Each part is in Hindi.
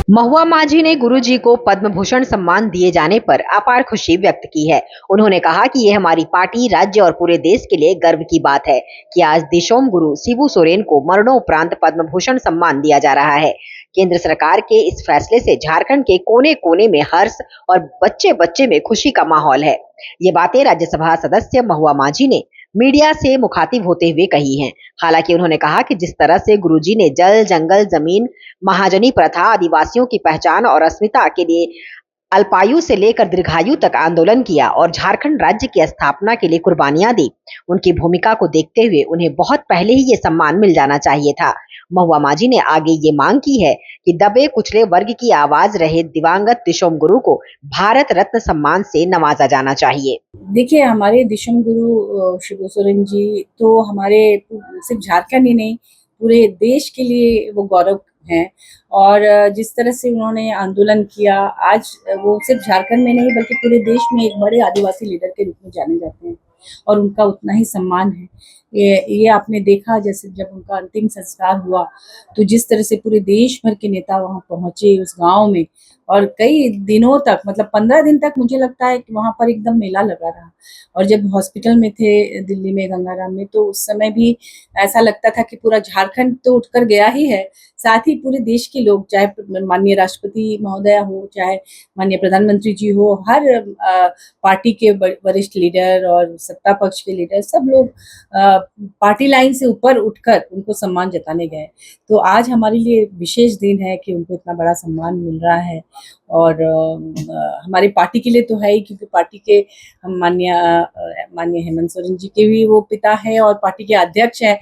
महुआ माझी ने गुरुजी को पद्म भूषण सम्मान दिए जाने पर अपार खुशी व्यक्त की है। उन्होंने कहा कि ये हमारी पार्टी, राज्य और पूरे देश के लिए गर्व की बात है कि आज दिशोम गुरु शिबू सोरेन को मरणोपरांत पद्म भूषण सम्मान दिया जा रहा है। केंद्र सरकार के इस फैसले से झारखंड के कोने-कोने में हर्ष और बच्चे-बच्चे में खुशी का माहौल है। ये बातें राज्यसभा सदस्य महुआ माझी ने मीडिया से मुखातिब होते हुए कही हैं। हालांकि उन्होंने कहा कि जिस तरह से गुरुजी ने जल, जंगल, जमीन, महाजनी प्रथा, आदिवासियों की पहचान और अस्मिता के लिए अल्पायु से लेकर दीर्घायु तक आंदोलन किया और झारखंड राज्य की स्थापना के लिए कुर्बानियां दी, उनकी भूमिका को देखते हुए उन्हें बहुत पहले ही ये सम्मान मिल जाना चाहिए था। महुआ माझी ने आगे ये मांग की है कि दबे कुचले वर्ग की आवाज रहे दिवंगत दिशोम गुरु को भारत रत्न सम्मान से नवाजा जाना चाहिए। देखिए, हमारे दिशोम गुरु शिबू सोरेन जी तो हमारे सिर्फ झारखंड ही नहीं, पूरे देश के लिए वो गौरव हैं। और जिस तरह से उन्होंने आंदोलन किया, आज वो सिर्फ झारखंड में नहीं बल्कि पूरे देश में एक बड़े आदिवासी लीडर के रूप में जाने जाते हैं और उनका उतना ही सम्मान है। ये आपने देखा, जैसे जब उनका अंतिम संस्कार हुआ तो जिस तरह से पूरे देश भर के नेता वहाँ पहुंचे उस गांव में, और कई दिनों तक, मतलब 15 दिन तक मुझे लगता है कि वहाँ पर एकदम मेला लगा रहा। और जब हॉस्पिटल में थे दिल्ली में गंगाराम में, तो उस समय भी ऐसा लगता था कि पूरा झारखंड तो उठकर गया ही है, साथ ही पूरे देश के लोग, चाहे माननीय राष्ट्रपति महोदया हो, चाहे माननीय प्रधानमंत्री जी हो, हर पार्टी के वरिष्ठ लीडर और सत्ता पक्ष के लीडर, सब लोग पार्टी लाइन से ऊपर उठकर उनको सम्मान जताने गए। तो आज हमारे लिए विशेष दिन है कि उनको इतना बड़ा सम्मान मिल रहा है। और हमारी पार्टी के लिए तो है ही, क्योंकि पार्टी के हम माननीय हेमंत सोरेन जी के भी वो पिता है और पार्टी के अध्यक्ष हैं।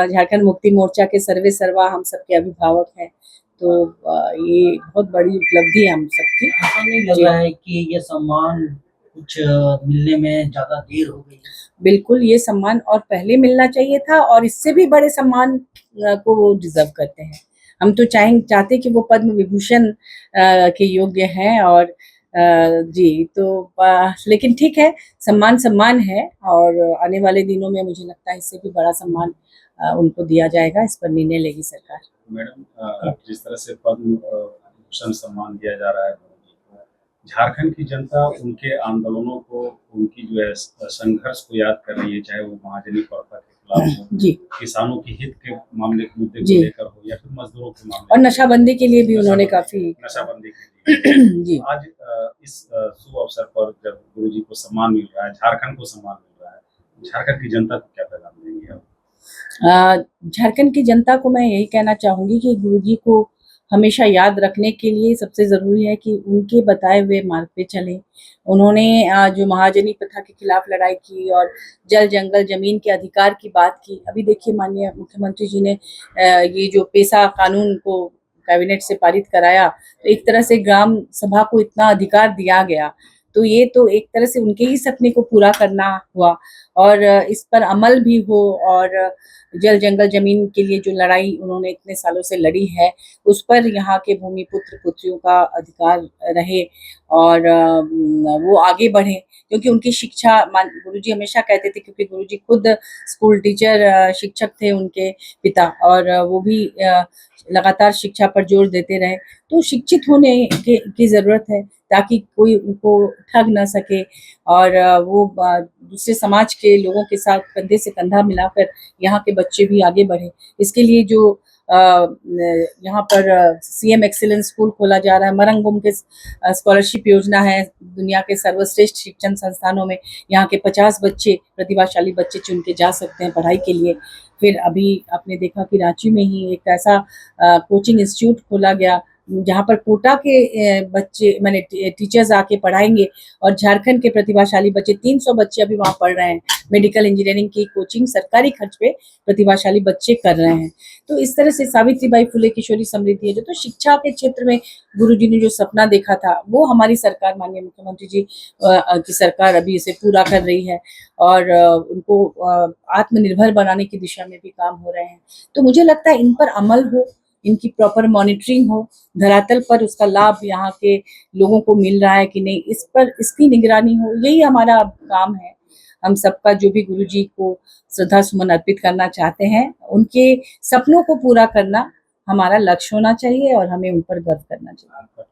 झारखंड मुक्ति मोर्चा के सर्वे सर्वा हम सबके अभिभावक हैं। तो ये बहुत बड़ी उपलब्धि है हम सबकी। ऐसा नहीं लग रहा है कि ये सम्मान कुछ मिलने में ज्यादा देर हो गई? बिल्कुल, ये सम्मान और पहले मिलना चाहिए था और इससे भी बड़े सम्मान को वो डिजर्व करते हैं। हम तो चाहते कि वो पद्म विभूषण के योग्य हैं। और जी, तो लेकिन ठीक है, सम्मान सम्मान है और आने वाले दिनों में मुझे लगता है इससे भी बड़ा सम्मान उनको दिया जाएगा। इस पर निर्णय लेगी सरकार। मैडम, जिस तरह से पद्म भूषण सम्मान दिया जा रहा है झारखंड की जनता उनके आंदोलनों को, उनकी जो है संघर्ष को याद कर रही है, चाहे वो महाजनी प्रथा के खिलाफ हो, जी, किसानों की हित के मामले मुद्दे को लेकर हो, या फिर मजदूरों के मामले और नशाबंदी के लिए भी उन्होंने काफी नशाबंदी के लिए जी। आज इस शुभ अवसर पर जब गुरुजी को सम्मान मिल रहा है, झारखंड को सम्मान मिल रहा है, झारखंड की जनता को क्या पैगाम देंगे आप? झारखंड की जनता को मैं यही कहना चाहूंगी कि गुरुजी को हमेशा याद रखने के लिए सबसे ज़रूरी है कि उनके बताए हुए मार्ग पे चलें। उन्होंने जो महाजनी प्रथा के खिलाफ लड़ाई की और जल, जंगल, ज़मीन के अधिकार की बात की। अभी देखिए, माननीय मुख्यमंत्री जी ने ये जो पेसा कानून को कैबिनेट से पारित कराया, तो एक तरह से ग्राम सभा को इतना अधिकार दिया गया। तो ये तो एक तरह से उनके ही सपने को पूरा करना हुआ और इस पर अमल भी हो। और जल, जंगल, जमीन के लिए जो लड़ाई उन्होंने इतने सालों से लड़ी है, उस पर यहाँ के भूमि पुत्र पुत्रियों का अधिकार रहे और वो आगे बढ़े। क्योंकि उनकी शिक्षा, गुरुजी हमेशा कहते थे, क्योंकि गुरुजी खुद स्कूल टीचर, शिक्षक थे उनके पिता, और वो भी लगातार शिक्षा पर जोर देते रहे। तो शिक्षित होने की ज़रूरत है ताकि कोई उनको ठग ना सके और वो दूसरे समाज के लोगों के साथ कंधे से कंधा मिलाकर यहाँ के बच्चे भी आगे बढ़े। इसके लिए जो यहाँ पर सीएम एक्सीलेंस स्कूल खोला जा रहा है, मरंगबुम के स्कॉलरशिप योजना है, दुनिया के सर्वश्रेष्ठ शिक्षण संस्थानों में यहाँ के 50 बच्चे, प्रतिभाशाली बच्चे चुन के जा सकते हैं पढ़ाई के लिए। फिर अभी आपने देखा कि रांची में ही एक ऐसा कोचिंग इंस्टीट्यूट खोला गया जहाँ पर कोटा के बच्चे, माने टीचर्स आके पढ़ाएंगे और झारखंड के प्रतिभाशाली बच्चे, 300 बच्चे अभी वहाँ पढ़ रहे हैं। मेडिकल इंजीनियरिंग की कोचिंग सरकारी खर्च पे प्रतिभाशाली बच्चे कर रहे हैं। तो इस तरह से सावित्रीबाई फुले किशोरी समृद्धि है, जो तो शिक्षा के क्षेत्र में गुरुजी ने जो सपना देखा था, वो हमारी सरकार, माननीय मुख्यमंत्री जी की सरकार अभी इसे पूरा कर रही है और उनको आत्मनिर्भर बनाने की दिशा में भी काम हो रहे हैं। तो मुझे लगता है इन पर अमल हो, इनकी प्रॉपर मॉनिटरिंग हो, धरातल पर उसका लाभ यहाँ के लोगों को मिल रहा है कि नहीं, इस पर इसकी निगरानी हो। यही हमारा काम है। हम सबका, जो भी गुरुजी को श्रद्धा सुमन अर्पित करना चाहते हैं, उनके सपनों को पूरा करना हमारा लक्ष्य होना चाहिए और हमें उन पर गर्व करना चाहिए।